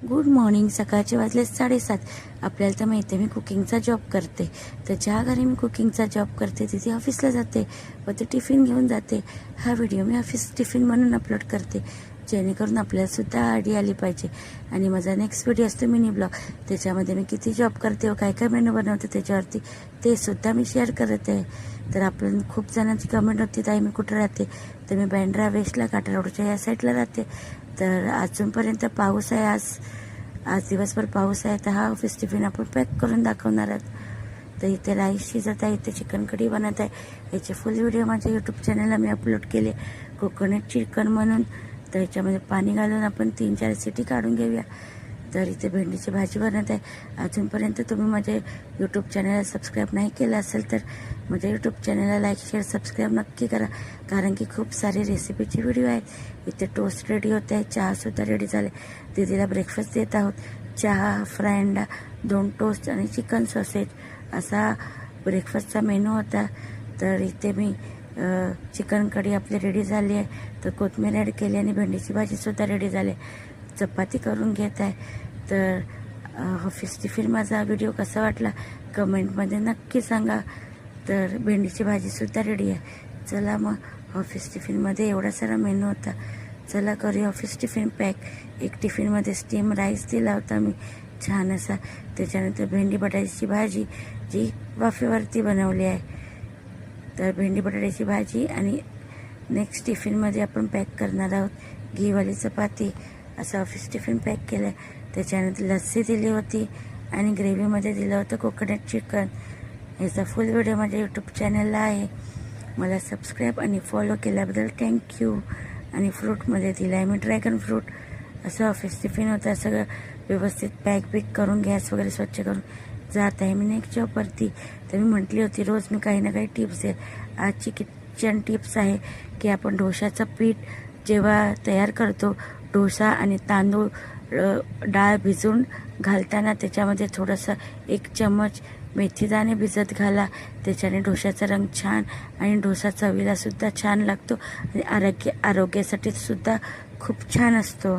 Good morning. सकाळचे वाजले 7:30. आपल्याला तर माहिती आहे मी कुकिंगचा जॉब करते. तर ज्या घरी मी कुकिंगचा जॉब करते तिथे ऑफिसला जाते व ते टिफिन घेऊन जाते. हा व्हिडिओ मी ऑफिस टिफिन म्हणून अपलोड करते, जेणेकरून आपल्यालासुद्धा आयडिया आली पाहिजे. आणि माझा नेक्स्ट व्हिडिओ असतो मिनी ब्लॉग, त्याच्यामध्ये मी किती जॉब करते व काय काय मेनू बनवते त्याच्यावरती ते सुद्धा मी शेअर करत आहे. तर आपण खूप जणांची कमेंट होती, ताई मी कुठं राहते, तर मी बँड्रा वेस्टला काटा रोडच्या या साईडला राहते. तर अजूनपर्यंत पाऊस आहे. आज दिवसभर पाऊस आहे. तर हा ऑफिस टिफिन आपण पॅक करून दाखवणार आहोत. तर इथे राईस शिजत आहे, इथे चिकन कढी बनत आहे. याचे फुल व्हिडिओ माझ्या यूट्यूब चॅनलला मी अपलोड केले, कोकोनट चिकन म्हणून. तर याच्यामध्ये पाणी घालून आपण 3-4 सिटी काढून घेऊया. तर इथे भेंडीची भाजी बनत आहे. अजूनपर्यंत तुम्ही माझ्या यूट्यूब चॅनलला सबस्क्राईब नाही केलं असेल तर माझ्या यूट्यूब चॅनलला लाईक शेअर सबस्क्राईब नक्की करा, कारण की खूप सारे रेसिपीचे व्हिडिओ आहेत. इथे टोस्ट रेडी होते आहे, चहासुद्धा रेडी झाले. दीदीला ब्रेकफास्ट देत आहोत. चहा, फ्राय अंडा, 2 टोस्ट आणि चिकन सॉसेज असा ब्रेकफास्टचा मेनू होता. तर इथे मी चिकन कढी आपली रेडी झाली आहे. तर कोथिंबीर ॲड केली आणि भेंडीची भाजीसुद्धा रेडी झाली. चपाती करून घेत आहे. तर ऑफिस टिफिन माझा व्हिडिओ कसा वाटला कमेंटमध्ये नक्की सांगा. तर भेंडीची भाजीसुद्धा रेडी आहे. चला मग ऑफिस टिफिनमध्ये एवढा सारा मेनू होता. चला करूया ऑफिस टिफिन पॅक. एक टिफिनमध्ये स्टीम राईस दिला होता मी छान असा. त्याच्यानंतर भेंडी बटाट्याची भाजी जी वाफेवरती बनवली आहे. तर भेंडी बटाट्याची भाजी आणि नेक्स्ट टिफिनमध्ये आपण पॅक करणार आहोत घीवाली चपाती. असं ऑफिस टिफिन पॅक केलं आहे. त्याच्यानंतर लस्सी दिली होती आणि ग्रेव्हीमध्ये दिलं होतं कोकोनट चिकन. याचा फुल व्हिडिओ माझ्या यूट्यूब चॅनलला आहे. मला सबस्क्राईब आणि फॉलो केल्याबद्दल थँक्यू. आणि फ्रूटमध्ये दिलं आहे मी ड्रॅगन फ्रूट. असं ऑफिस टिफिन होतं. सगळं व्यवस्थित पॅक बिक करून गॅस वगैरे स्वच्छ करून जात आहे मी नेक्स्ट जॉबवरती. तर मी म्हटली होती रोज मी काही ना काही टिप्स देईल. आजची किचन टिप्स आहे की आपण डोशाचं पीठ जेव्हा तयार करतो, डोसा आणि तांदूळ डाळ भिजून घालताना त्याच्यामध्ये थोडंसं 1 चम्मच मेथीदाणे भिजत घाला. त्याच्याने डोशाचा रंग छान आणि डोसा चवीलासुद्धा छान लागतो आणि आरोग्यासाठी सुद्धा खूप छान असतो.